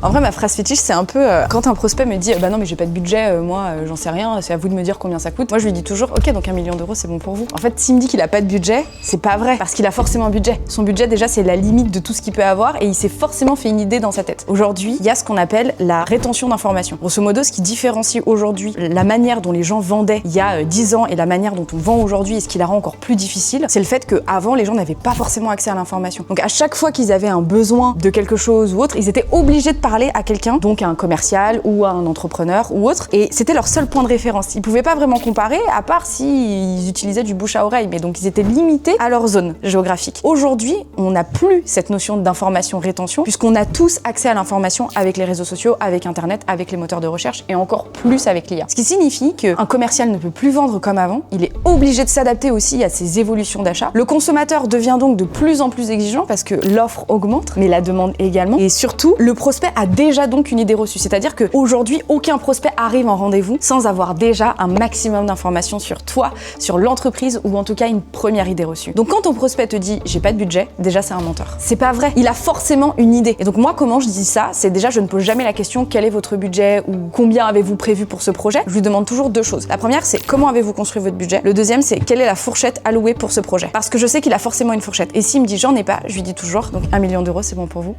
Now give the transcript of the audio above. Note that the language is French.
En vrai, ma phrase fétiche, c'est un peu quand un prospect me dit bah non mais j'ai pas de budget, moi j'en sais rien, c'est à vous de me dire combien ça coûte. Moi je lui dis toujours ok donc 1 million d'euros c'est bon pour vous. En fait s'il me dit qu'il a pas de budget, c'est pas vrai parce qu'il a forcément un budget. Son budget déjà c'est la limite de tout ce qu'il peut avoir et il s'est forcément fait une idée dans sa tête. Aujourd'hui, il y a ce qu'on appelle la rétention d'informations. Grosso modo, ce qui différencie aujourd'hui la manière dont les gens vendaient il y a 10 ans et la manière dont on vend aujourd'hui et ce qui la rend encore plus difficile, c'est le fait qu'avant les gens n'avaient pas forcément accès à l'information. Donc à chaque fois qu'ils avaient un besoin de quelque chose ou autre, ils étaient obligés de parler à quelqu'un, donc à un commercial ou à un entrepreneur ou autre, et c'était leur seul point de référence. Ils pouvaient pas vraiment comparer à part s'ils utilisaient du bouche à oreille, mais donc ils étaient limités à leur zone géographique. Aujourd'hui, on n'a plus cette notion d'information rétention puisqu'on a tous accès à l'information avec les réseaux sociaux, avec internet, avec les moteurs de recherche et encore plus avec l'IA. Ce qui signifie qu'un commercial ne peut plus vendre comme avant, il est obligé de s'adapter aussi à ces évolutions d'achat. Le consommateur devient donc de plus en plus exigeant parce que l'offre augmente, mais la demande également. Et surtout, le prospect a déjà donc une idée reçue. C'est-à-dire qu'aujourd'hui, aucun prospect arrive en rendez-vous sans avoir déjà un maximum d'informations sur toi, sur l'entreprise ou en tout cas une première idée reçue. Donc quand ton prospect te dit j'ai pas de budget, déjà c'est un menteur. C'est pas vrai. Il a forcément une idée. Et donc moi, comment je dis ça? C'est déjà, je ne pose jamais la question quel est votre budget ou combien avez-vous prévu pour ce projet. Je lui demande toujours deux choses. La première, c'est comment avez-vous construit votre budget. Le deuxième, c'est quelle est la fourchette allouée pour ce projet. Parce que je sais qu'il a forcément une fourchette. Et s'il me dit j'en ai pas, je lui dis toujours donc 1 million d'euros, c'est bon pour vous.